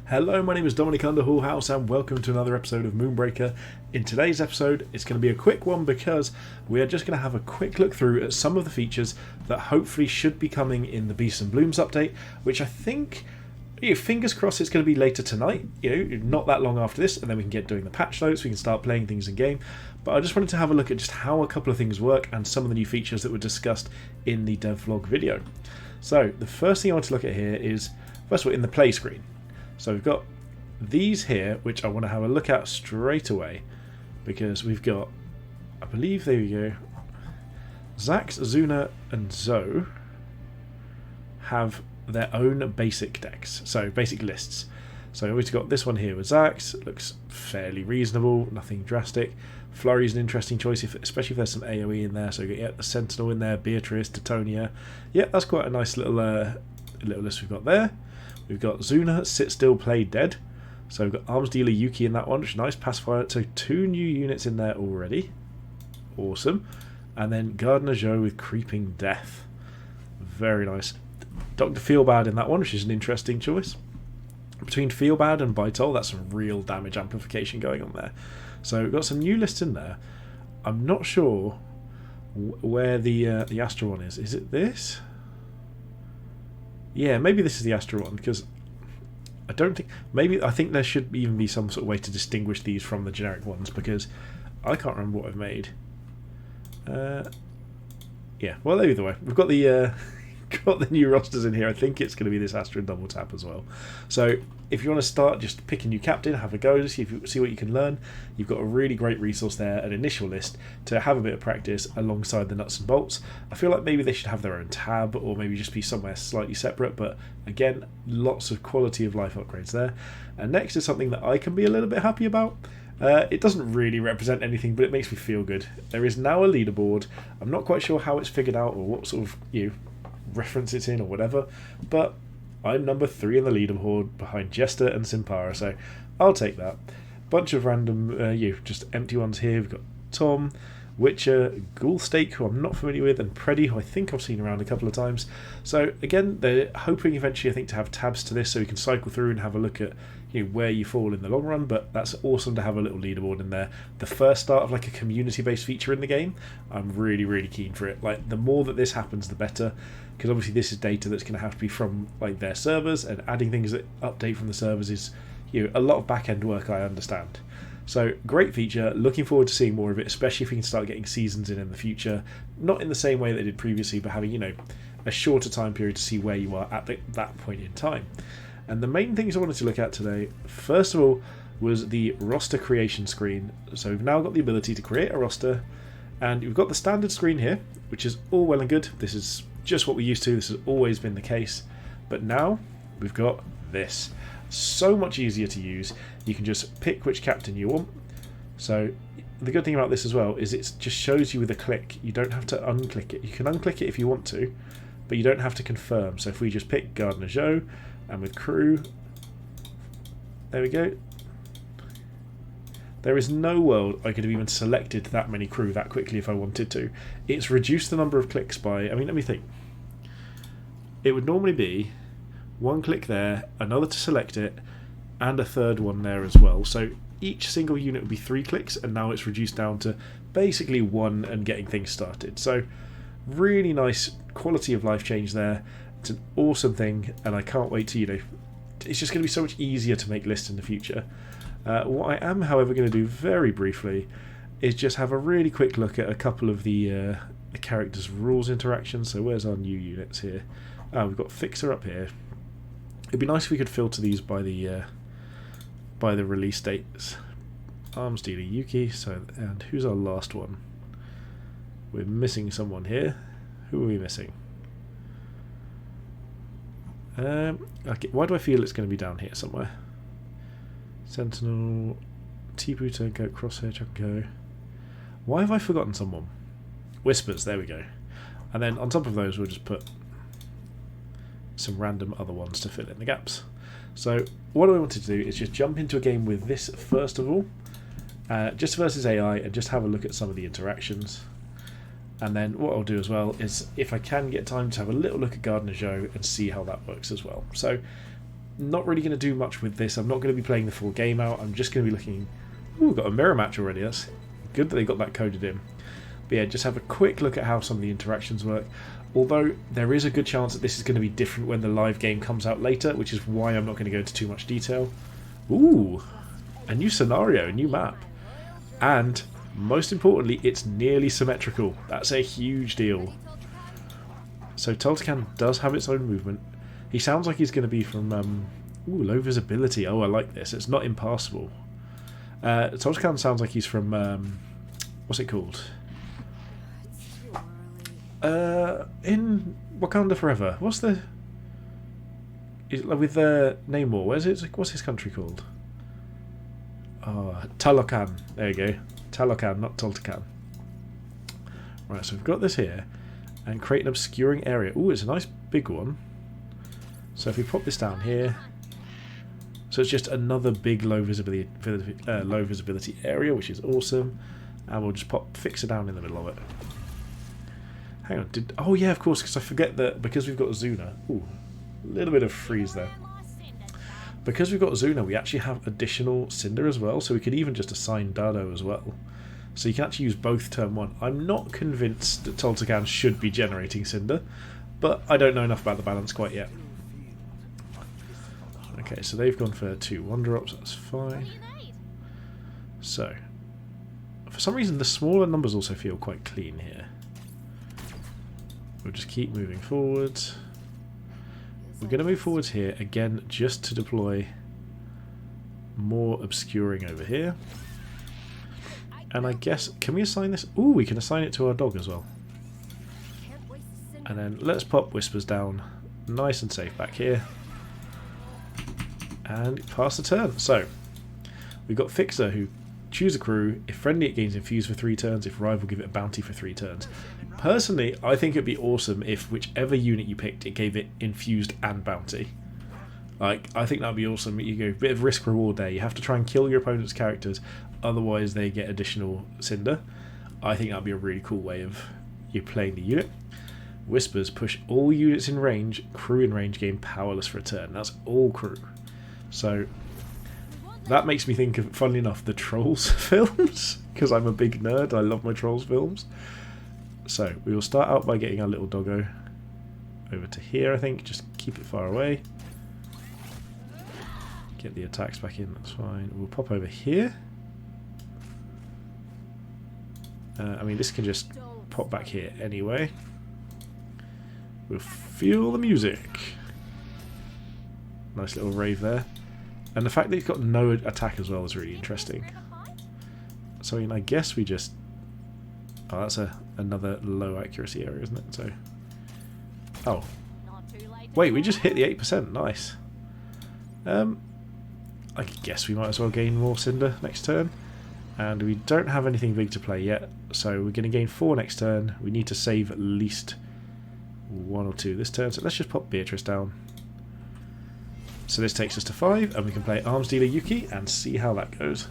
Hello, my name is Dominic Underhallhouse and welcome to another episode of Moonbreaker. In today's episode, it's going to be a quick one because we are just going to have a quick look through at some of the features that hopefully should be coming in the Beasts and Blooms update, which I think, fingers crossed, it's going to be later tonight, not that long after this, and then we can get doing the patch notes, we can start playing things in game. But I just wanted to have a look at just how a couple of things work and some of the new features that were discussed in the devlog video. So the first thing I want to look at here is, first of all, in the play screen. So we've got these here, which I want to have a look at straight away, because we've got, I believe, there we go, Zax, Zuna and Zoe have their own basic decks, so basic lists. So we've got this one here with Zax, looks fairly reasonable, nothing drastic. Flurry's an interesting choice, especially if there's some AoE in there, so you get the Sentinel in there, Beatrice, Titonia. Yeah, that's quite a nice little list we've got there. We've got Zuna, Sit Still, Play Dead. So we've got Arms Dealer Yuki in that one, which is nice. Pacifier, so 2 new units in there already. Awesome. And then Gardener Joe with Creeping Death. Very nice. Dr. Feelbad in that one, which is an interesting choice. Between Feelbad and Bytol, that's some real damage amplification going on there. So we've got some new lists in there. I'm not sure where the Astra one is. Is it this? Yeah, maybe this is the Astra one, because I don't think... I think there should even be some sort of way to distinguish these from the generic ones, because I can't remember what I've made. Yeah, well, either way, we've got the new rosters in here. I think it's going to be this Astra double tap as well. So if you want to start, just pick a new captain, have a go, see what you can learn. You've got a really great resource there, an initial list, to have a bit of practice alongside the nuts and bolts. I feel like maybe they should have their own tab, or maybe just be somewhere slightly separate, but again, lots of quality of life upgrades there. And next is something that I can be a little bit happy about. It doesn't really represent anything, but it makes me feel good. There is now a leaderboard. I'm not quite sure how it's figured out or what sort of reference it's in or whatever, but I'm number 3 in the leaderboard behind Jester and Simpara, so I'll take that. Bunch of random just empty ones here. We've got Tom, Witcher, Ghoulstake, who I'm not familiar with, and Preddy, who I think I've seen around a couple of times. So again, they're hoping eventually, I think, to have tabs to this so we can cycle through and have a look at where you fall in the long run, but that's awesome to have a little leaderboard in there. The first start of like a community-based feature in the game, I'm really, really keen for it. Like, the more that this happens, the better, because obviously this is data that's going to have to be from like their servers, and adding things that update from the servers is a lot of back-end work, I understand. So great feature, looking forward to seeing more of it, especially if we can start getting seasons in the future. Not in the same way they did previously, but having a shorter time period to see where you are at that point in time. And the main things I wanted to look at today, first of all, was the roster creation screen. So we've now got the ability to create a roster, and we've got the standard screen here, which is all well and good. This is just what we're used to, this has always been the case. But now we've got this. So much easier to use. You can just pick which captain you want. So the good thing about this as well is it just shows you with a click. You don't have to unclick it. You can unclick it if you want to, but you don't have to confirm. So if we just pick Gardener Joe, and with crew, there we go. There is no world I could have even selected that many crew that quickly if I wanted to. It's reduced the number of clicks by, let me think. It would normally be 1 click there, another to select it, and a third one there as well. So each single unit would be 3 clicks, and now it's reduced down to basically 1 and getting things started. So really nice quality of life change there. It's an awesome thing, and I can't wait to, it's just going to be so much easier to make lists in the future. What I am, however, going to do very briefly is just have a really quick look at a couple of the characters' rules interactions. So where's our new units here? We've got Fixer up here. It'd be nice if we could filter these by the release dates. Arms Dealer Yuki. So, and who's our last one? We're missing someone here. Who are we missing? Okay, why do I feel it's going to be down here somewhere? Sentinel, Tipu, Turncoat, Crosshair, Chucko. Why have I forgotten someone? Whispers, there we go. And then on top of those we'll just put some random other ones to fill in the gaps. So what I wanted to do is just jump into a game with this first of all, just versus AI, and just have a look at some of the interactions. And then what I'll do as well is, if I can get time, to have a little look at Gardener Joe and see how that works as well. So not really going to do much with this. I'm not going to be playing the full game out. I'm just going to be looking... Ooh, we've got a mirror match already. That's good that they got that coded in. But yeah, just have a quick look at how some of the interactions work. Although there is a good chance that this is going to be different when the live game comes out later, which is why I'm not going to go into too much detail. Ooh, a new scenario, a new map. And, most importantly, it's nearly symmetrical. That's a huge deal. So Toltecan does have its own movement. He sounds like he's going to be from... ooh, low visibility. Oh, I like this. It's not impassable. Toltecan sounds like he's from... what's it called? In Wakanda Forever. What's the... with Namor, what's his country called? Oh, Talokan. There you go. Talokan, not Toltecan. Right, so we've got this here. And create an obscuring area. Ooh, it's a nice big one. So if we pop this down here... So it's just another big low visibility area, which is awesome. And we'll just pop Fixer down in the middle of it. Hang on, oh yeah, of course, because I forget that because we've got Zuna. Ooh, a little bit of freeze there. Because we've got Zuna, we actually have additional Cinder as well, so we could even just assign Dado as well. So you can actually use both turn 1. I'm not convinced that Toltecan should be generating Cinder, but I don't know enough about the balance quite yet. Okay, so they've gone for 2 1-drops, that's fine. So, for some reason the smaller numbers also feel quite clean here. We'll just keep moving forwards. We're going to move forwards here again just to deploy more obscuring over here. And I guess, can we assign this? Ooh, we can assign it to our dog as well. And then let's pop Whispers down nice and safe back here. And pass the turn. So, we've got Fixer who choose a crew. If friendly, it gains Infuse for 3 turns. If rival, give it a bounty for 3 turns. Personally, I think it'd be awesome if whichever unit you picked, it gave it Infused and Bounty. Like, I think that'd be awesome. You go, bit of risk reward there. You have to try and kill your opponent's characters, otherwise they get additional Cinder. I think that'd be a really cool way of you playing the unit. Whispers push all units in range. Crew in range gain powerless for a turn. That's all crew. So that makes me think of, funnily enough, the Trolls films, because I'm a big nerd. I love my Trolls films. So we will start out by getting our little doggo over to here, I think. Just keep it far away. Get the attacks back in, that's fine. We'll pop over here. I mean, this can just pop back here anyway. We'll feel the music. Nice little rave there. And the fact that he's got no attack as well is really interesting. So I mean, I guess we just... Oh, that's another low accuracy area, isn't it? So, oh, wait, we just hit the 8%. Nice. I guess we might as well gain more Cinder next turn. And we don't have anything big to play yet, so we're going to gain 4 next turn. We need to save at least 1 or 2 this turn, so let's just pop Beatrice down. So this takes us to 5, and we can play Arms Dealer Yuki and see how that goes.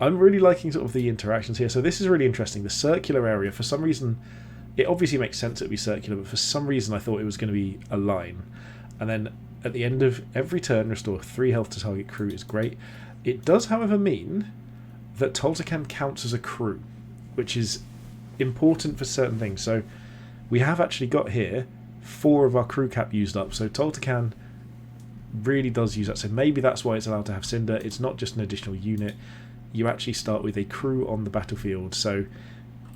I'm really liking sort of the interactions here. So this is really interesting. The circular area, for some reason, it obviously makes sense it would be circular, but for some reason I thought it was going to be a line. And then at the end of every turn, restore 3 health to target crew is great. It does, however, mean that Toltecan counts as a crew, which is important for certain things. So we have actually got here 4 of our crew cap used up. So Toltecan really does use that. So maybe that's why it's allowed to have Cinder. It's not just an additional unit. You actually start with a crew on the battlefield. So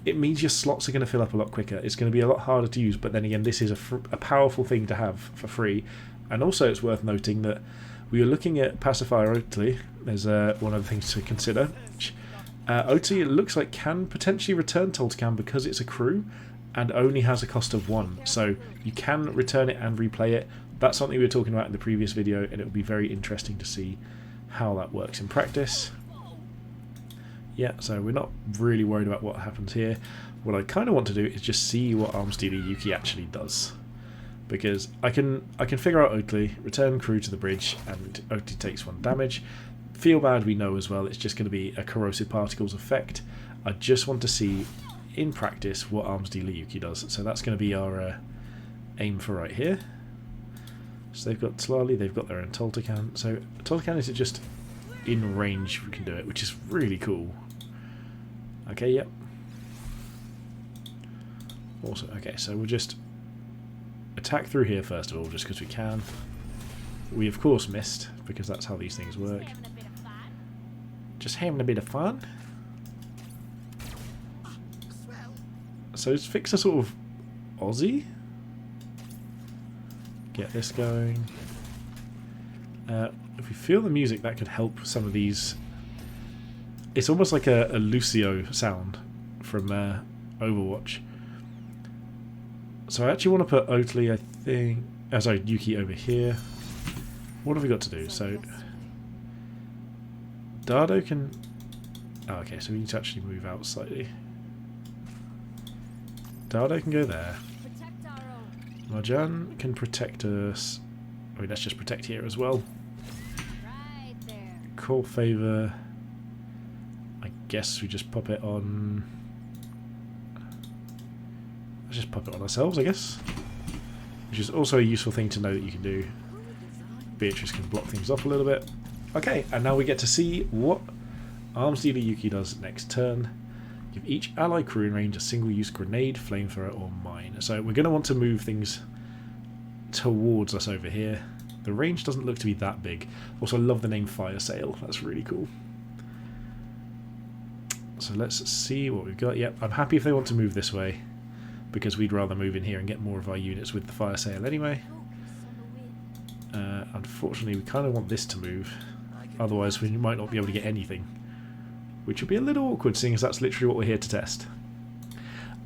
it means your slots are going to fill up a lot quicker. It's going to be a lot harder to use. But then again, this is a powerful thing to have for free. And also it's worth noting that we were looking at Pacifier Oatly. There's one of the things to consider. Oatly, it looks like, can potentially return Toltecan because it's a crew and only has a cost of 1. So you can return it and replay it. That's something we were talking about in the previous video, and it will be very interesting to see how that works in practice. Yeah, so we're not really worried about what happens here. What I kind of want to do is just see what Arms Dealer Yuki actually does. Because I can figure out Oatly, return crew to the bridge, and Oatly takes 1 damage. Feel Bad we know as well, it's just going to be a corrosive particles effect. I just want to see in practice what Arms Dealer Yuki does. So that's going to be our aim for right here. So they've got Tlali, they've got their own Toltecan. So Toltecan is just in range we can do it, which is really cool. Okay, yep. Also, okay, so we'll just attack through here first of all, just because we can. We of course missed, because that's how these things work. Just having a bit of fun. So let's fix a sort of Aussie. Get this going. If we feel the music, that could help some of these. It's almost like a Lucio sound from Overwatch. So I actually want to put Oatly, I think. Sorry, Yuki over here. What have we got to do? So Dardo can. Oh, okay, so we need to actually move out slightly. Dardo can go there. Marjan can protect us. I mean, let's just protect here as well. Call favor. I guess we just pop it on. Let's just pop it on ourselves, I guess. Which is also a useful thing to know that you can do. Beatrice can block things off a little bit. Okay, and now we get to see what Arms Dealer Yuki does next turn. Give each ally crew in range a single-use grenade, flamethrower, or mine. So we're going to want to move things towards us over here. The range doesn't look to be that big. Also, I love the name Fire Sail. That's really cool. So let's see what we've got. Yep, I'm happy if they want to move this way, because we'd rather move in here and get more of our units with the Fire Sail anyway. Unfortunately, we kind of want this to move. Otherwise, we might not be able to get anything. Which would be a little awkward, seeing as that's literally what we're here to test.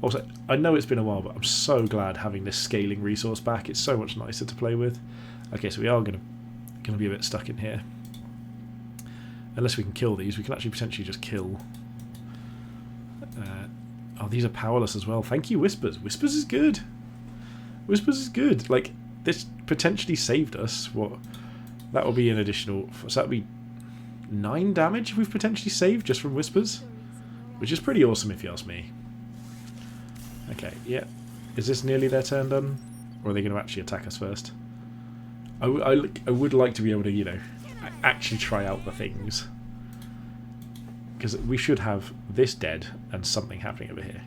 Also, I know it's been a while, but I'm so glad having this scaling resource back. It's so much nicer to play with. Okay, so we are going to be a bit stuck in here. Unless we can kill these, we can actually potentially just kill. Oh, these are powerless as well. Thank you, Whispers. Whispers is good. Whispers is good. Like, this potentially saved us. What? That will be an additional. So that would be 9 damage we've potentially saved just from Whispers, which is pretty awesome if you ask me. Okay, yeah. Is this nearly their turn done? Or are they going to actually attack us first? I would like to be able to, you know, actually try out the things. Because we should have this dead and something happening over here.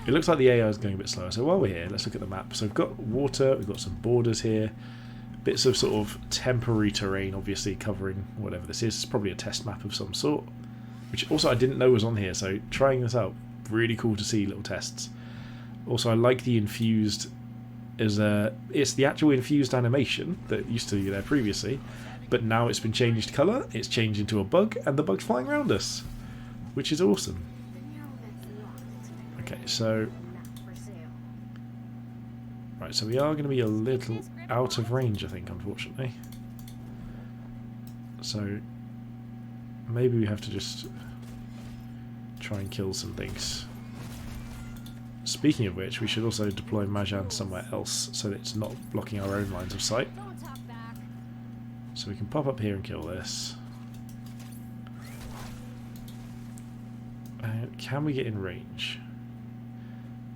It looks like the AI is going a bit slower. So while we're here, let's look at the map. So we've got water, we've got some borders here. Bits of sort of temporary terrain, obviously, covering whatever this is. It's probably a test map of some sort. Which also I didn't know was on here, so trying this out, really cool to see little tests. Also, I like the infused. It's the actual infused animation that used to be there previously, but now it's been changed colour, it's changed into a bug, and the bug's flying around us, which is awesome. Okay, so... Right, so we are going to be a little out of range, I think, unfortunately. So maybe we have to just try and kill some things. Speaking of which, we should also deploy Majan somewhere else so that it's not blocking our own lines of sight. So we can pop up here and kill this. Can we get in range?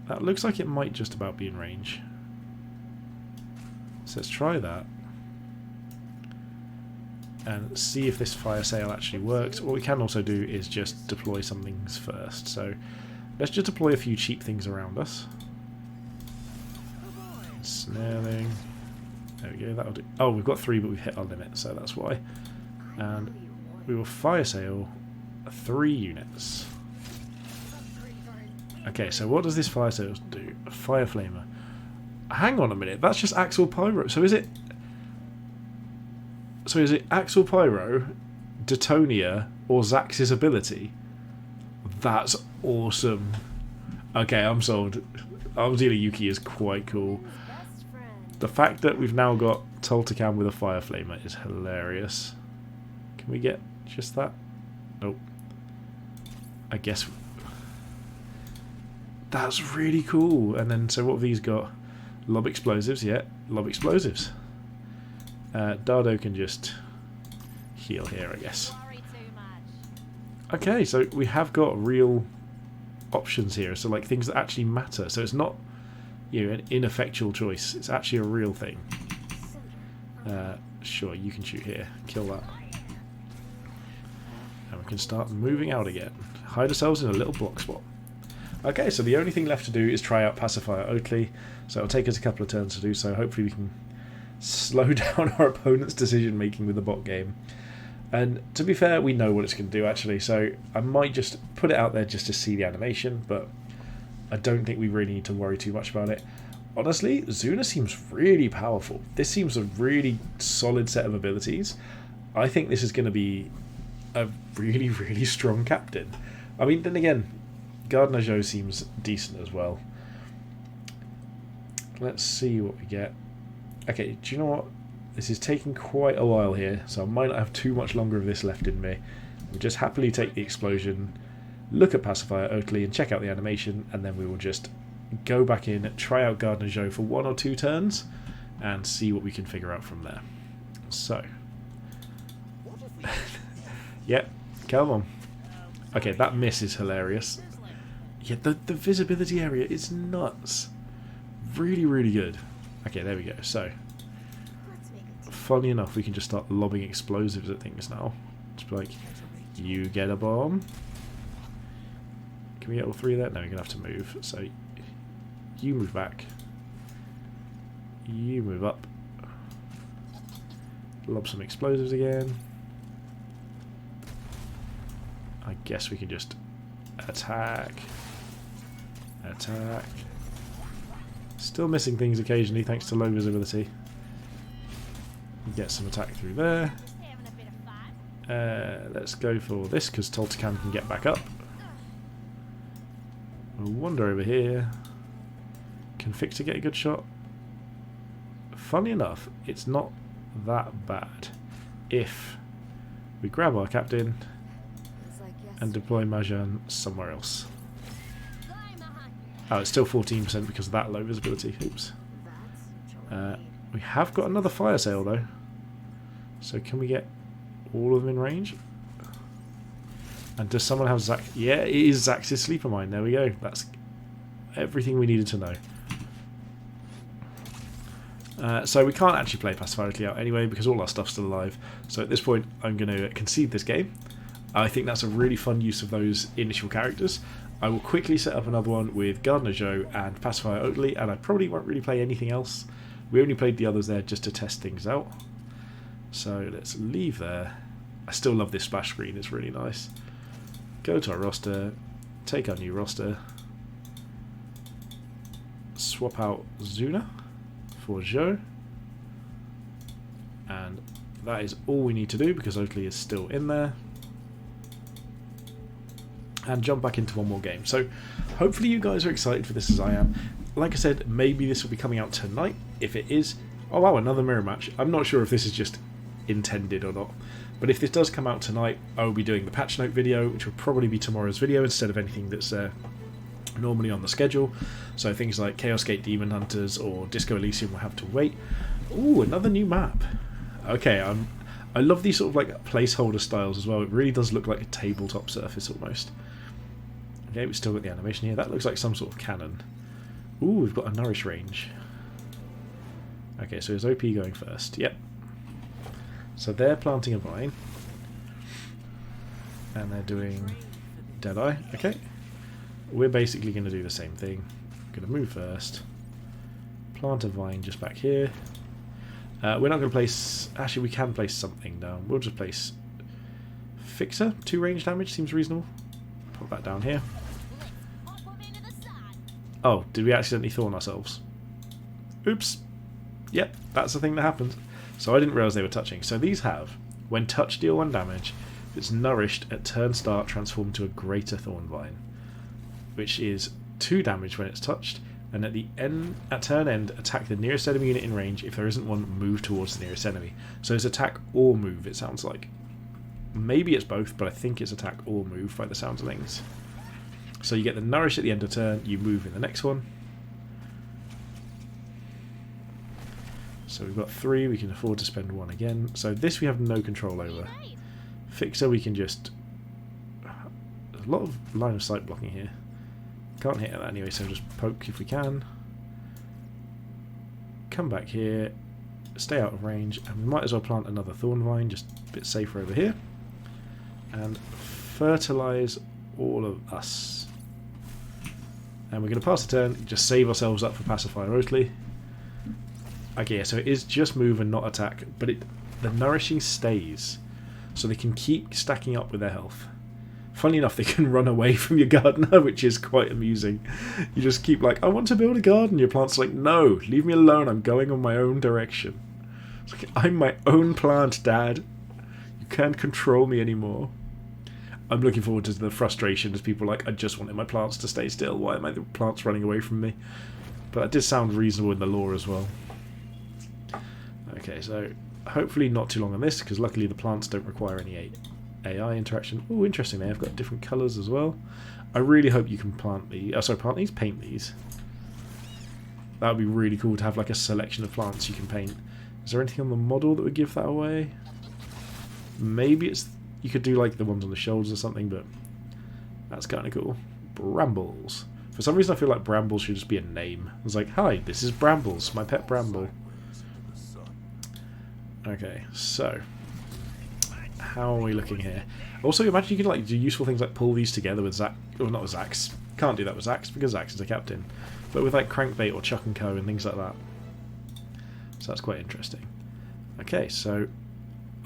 That looks like it might just about be in range. So let's try that. And see if this fire sale actually works. What we can also do is just deploy some things first. So let's just deploy a few cheap things around us. Snarling. There we go, that'll do. Oh, we've got 3, but we've hit our limit, so that's why. And we will fire sale 3 units. Okay, so what does this fire sale do? A fire flamer. Hang on a minute, that's just Axel Pyro. So is it Axel Pyro, Detonia, or Zax's ability? That's awesome. Okay, I'm sold. Arms Dealer Yuki is quite cool. The fact that we've now got Toltecan with a fire flamer is hilarious. Can we get just that? Nope. I guess that's really cool. And then, so what have these got? Lob explosives, yeah, lob explosives. Dardo can just heal here, I guess. Okay, so we have got real options here, so like things that actually matter. So it's not, you know, an ineffectual choice. It's actually a real thing. Sure, you can shoot here. Kill that. And we can start moving out again. Hide ourselves in a little block spot. Okay, so the only thing left to do is try out Pacifier Oakley. So it'll take us a couple of turns to do so. Hopefully we can slow down our opponent's decision making with the bot game. And to be fair, we know what it's going to do actually. So I might just put it out there just to see the animation, but I don't think we really need to worry too much about it. Honestly, Zuna seems really powerful. This seems a really solid set of abilities. I think this is going to be a really, really strong captain. I mean, then again, Gardner Joe seems decent as well. Let's see what we get. Okay, do you know what? This is taking quite a while here, so I might not have too much longer of this left in me. We'll just happily take the explosion, look at Pacifier Oakley and check out the animation, and then we will just go back in, try out Gardner Joe for 1 or 2 turns, and see what we can figure out from there. So, yep, come on. Okay, that miss is hilarious. Yeah, the visibility area is nuts. Really, really good. Okay, there we go. So, funny enough, we can just start lobbing explosives at things now. Just be like, you get a bomb. Can we get all 3 of that? No, we're going to have to move. So, you move back. You move up. Lob some explosives again. I guess we can just attack. Attack. Still missing things occasionally thanks to low visibility. Get some attack through there. Let's go for this because Toltecan can get back up. We'll wander over here. Can Fixer get a good shot? Funny enough, it's not that bad if we grab our captain and deploy Majan somewhere else. Oh, it's still 14% because of that low visibility. Oops. We have got another fire sale though. So can we get all of them in range? And does someone have Zax? Yeah, it is Zax's sleeper mine. There we go. That's everything we needed to know. So we can't actually play Pacifier Oakley out anyway because all our stuff's still alive. So at this point I'm going to concede this game. I think that's a really fun use of those initial characters. I will quickly set up another one with Gardner Joe and Pacifier Oakley, and I probably won't really play anything else. We only played the others there just to test things out. So let's leave there. I still love this splash screen, it's really nice. Go to our roster, take our new roster, swap out Zuna for Joe, and that is all we need to do because Oakley is still in there. And jump back into one more game. So hopefully you guys are excited for this as I am. Like I said, maybe this will be coming out tonight. If it is, oh wow, another mirror match. I'm not sure if this is just intended or not. But if this does come out tonight, I will be doing the patch note video, which will probably be tomorrow's video instead of anything that's normally on the schedule. So things like Chaos Gate Demon Hunters or Disco Elysium will have to wait. Ooh, another new map. Okay, I love these sort of like placeholder styles as well. It really does look like a tabletop surface almost. Okay, we've still got the animation here. That looks like some sort of cannon. Ooh, we've got a Nourish range. Okay, so is OP going first? Yep. So they're planting a vine. And they're doing Deadeye. Okay. We're basically going to do the same thing. Going to move first. Plant a vine just back here. We're not going to place... Actually, we can place something down. We'll just place Fixer. 2 range damage seems reasonable. Put that down here. Oh, did we accidentally thorn ourselves? Oops. Yep, that's the thing that happened. So I didn't realise they were touching. So these have, when touched, deal 1 damage. It's nourished at turn start, transformed to a greater thorn vine, which is 2 damage when it's touched. And at the end, at turn end, attack the nearest enemy unit in range. If there isn't one, move towards the nearest enemy. So it's attack or move, it sounds like. Maybe it's both, but I think it's attack or move by the sounds of things. So you get the nourish at the end of turn, you move in the next one. So we've got 3, we can afford to spend 1 again. So this we have no control over. Fixer we can just... There's a lot of line of sight blocking here. Can't hit that anyway, so just poke if we can. Come back here. stay out of range, and we might as well plant another thorn vine, just a bit safer over here. And fertilise all of us. And we're going to pass the turn, just save ourselves up for Pacifier Oatly. Okay, so it is just move and not attack, but the nourishing stays, so they can keep stacking up with their health. Funnily enough, they can run away from your gardener, which is quite amusing. You just keep like, I want to build a garden. Your plant's like, no, leave me alone. I'm going on my own direction. It's like, I'm my own plant, Dad. You can't control me anymore. I'm looking forward to the frustration as people are like, I just wanted my plants to stay still. Why am I the plants running away from me? But that did sound reasonable in the lore as well. Okay, so hopefully not too long on this, because luckily the plants don't require any AI interaction. Oh, interesting, they've got different colours as well. I really hope you can plant these. Oh, sorry, plant these? Paint these. That would be really cool to have like a selection of plants you can paint. Is there anything on the model that would give that away? Maybe it's... You could do like the ones on the shoulders or something, but that's kind of cool. Brambles. For some reason I feel like Brambles should just be a name. It's like, hi, this is Brambles, my pet Bramble. Okay, so how are we looking here? Also, imagine you could like do useful things like pull these together with Zax. Well, not with Zax. Can't do that with Zax because Zax is a captain. But with like Crankbait or Chuck and Co and things like that. So that's quite interesting. Okay, so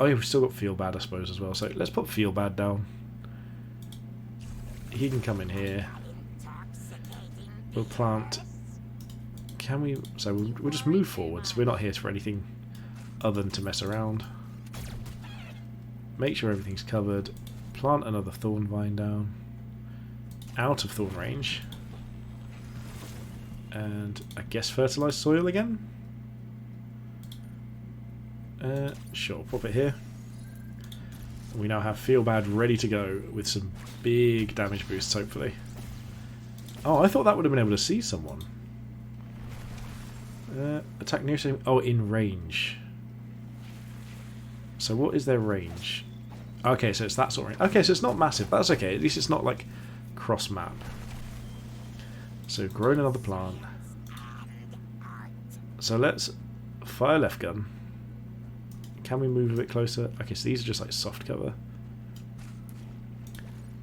oh yeah, we've still got Feel Bad, I suppose, as well. So let's put Feel Bad down. He can come in here. We'll plant. Can we? So we'll just move forwards. We're not here for anything other than to mess around. Make sure everything's covered. Plant another thorn vine down. Out of thorn range. And I guess fertilise soil again? Sure, pop it here. We now have Feel Bad ready to go with some big damage boosts, hopefully. Oh, I thought that would have been able to see someone. Attack near... Oh, in range. So what is their range? Okay, so it's that sort of range. Okay, so it's not massive. That's okay. At least it's not like cross-map. So grown another plant. So let's fire left gun. Can we move a bit closer? Okay, so these are just like soft cover.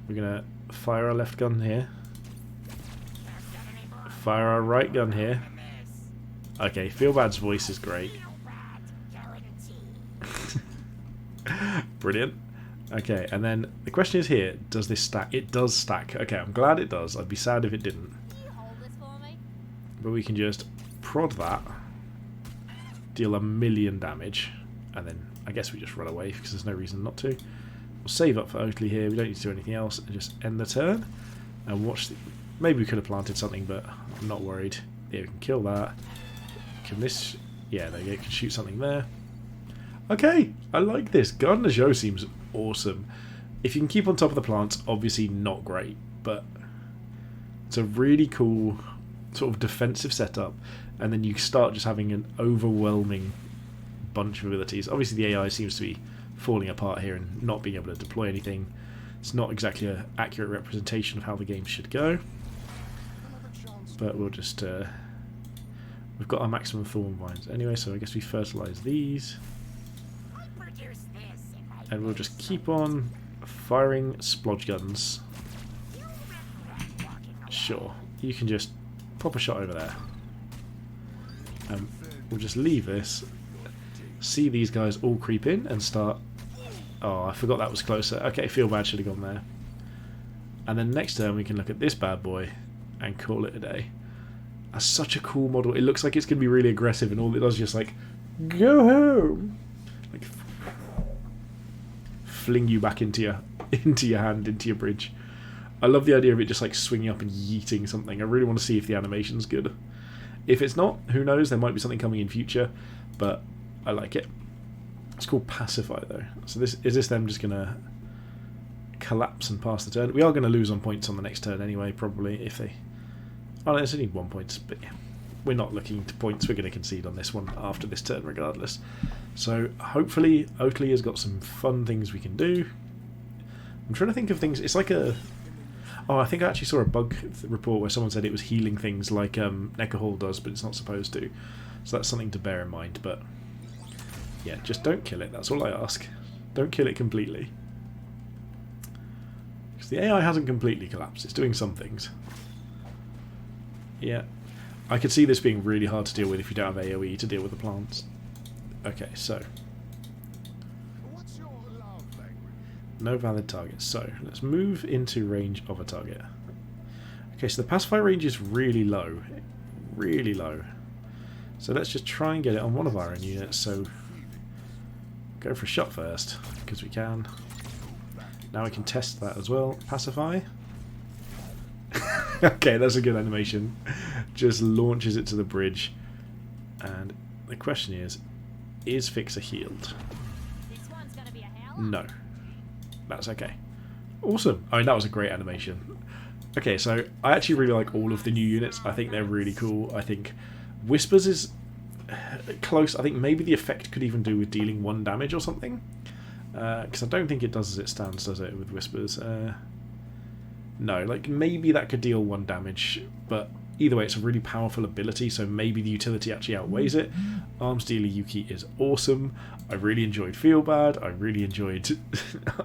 We're going to fire our left gun here. Fire our right gun here. Okay, Feel Bad's voice is great. Brilliant. Okay, and then the question is here, does this stack? It does stack. Okay, I'm glad it does. I'd be sad if it didn't. But we can just prod that, deal 1,000,000 damage, and then I guess we just run away because there's no reason not to. We'll save up for Oatly here. We don't need to do anything else, and just end the turn and watch. Maybe we could have planted something, but I'm not worried. Yeah, we can kill that. Can this? Yeah, there you go. Can shoot something there. Okay, I like this. Gardener Joe seems awesome. If you can keep on top of the plants, obviously not great, but it's a really cool sort of defensive setup, and then you start just having an overwhelming bunch of abilities. Obviously the AI seems to be falling apart here and not being able to deploy anything. It's not exactly an accurate representation of how the game should go, but we'll just we've got our maximum thorn vines anyway, so I guess we fertilise these. And we'll just keep on firing splodge guns. Sure, you can just pop a shot over there. We'll just leave this. See these guys all creep in and start... Oh, I forgot that was closer. Okay, Feel Bad should have gone there. And then next turn we can look at this bad boy and call it a day. That's such a cool model. It looks like it's going to be really aggressive, and all it does is just like, go home! Like, fling you back into your hand, into your bridge. I love the idea of it just like swinging up and yeeting something. I really want to see if the animation's good. If it's not, who knows, there might be something coming in future, but I like it. It's called Pacify though. So is this them just gonna collapse and pass the turn? We are going to lose on points on the next turn anyway, probably, if they... Oh, no, it's only 1 point, but yeah. We're not looking to points. We're going to concede on this one after this turn regardless. So hopefully Oatly has got some fun things we can do. I'm trying to think of things. It's like a... Oh, I think I actually saw a bug report where someone said it was healing things like Necahall does, but it's not supposed to. So that's something to bear in mind. But Yeah, just don't kill it. That's all I ask. Don't kill it completely. Because the AI hasn't completely collapsed. It's doing some things. Yeah. I could see this being really hard to deal with if you don't have AoE to deal with the plants. Okay, so. No valid targets. So, let's move into range of a target. Okay, so the pacify range is really low. Really low. So let's just try and get it on one of our own units. So, go for a shot first, because we can. Now we can test that as well. Pacify. Okay, that's a good animation. Just launches it to the bridge. And the question is Fixer healed? No. That's okay. Awesome. I mean, that was a great animation. Okay, so I actually really like all of the new units. I think they're really cool. I think Whispers is close. I think maybe the effect could even do with dealing 1 damage or something. Because I don't think it does as it stands, does it, with Whispers? No, like maybe that could deal 1 damage, but either way it's a really powerful ability, so maybe the utility actually outweighs it. Arms Dealer Yuki is awesome. I really enjoyed Feel Bad. I really enjoyed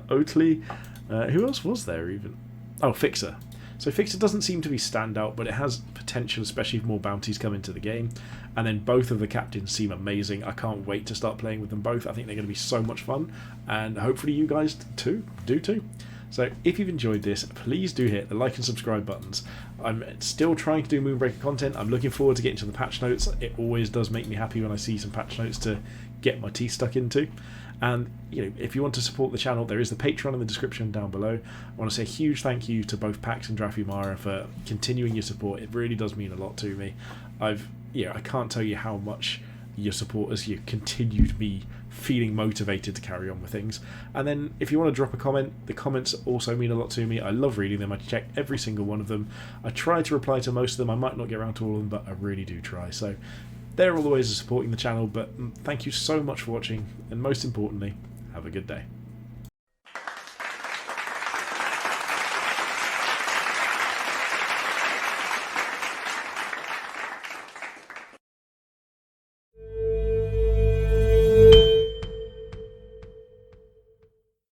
Oatly. Who else was there even? Oh, Fixer. So Fixer doesn't seem to be standout, but it has potential, especially if more bounties come into the game. And then both of the captains seem amazing. I can't wait to start playing with them both. I think they're going to be so much fun, and hopefully you guys too do too. So if you've enjoyed this, please do hit the like and subscribe buttons. I'm still trying to do Moonbreaker content. I'm looking forward to getting to the patch notes. It always does make me happy when I see some patch notes to get my teeth stuck into. And you know, if you want to support the channel, there is the Patreon in the description down below. I want to say a huge thank you to both Pax and Drafumara for continuing your support. It really does mean a lot to me. I can't tell you how much your support has continued me feeling motivated to carry on with things. And then if you want to drop a comment, the comments also mean a lot to me. I love reading them. I check every single one of them. I try to reply to most of them. I might not get around to all of them, but I really do try. So there are all the ways of supporting the channel, but thank you so much for watching, and most importantly, have a good day.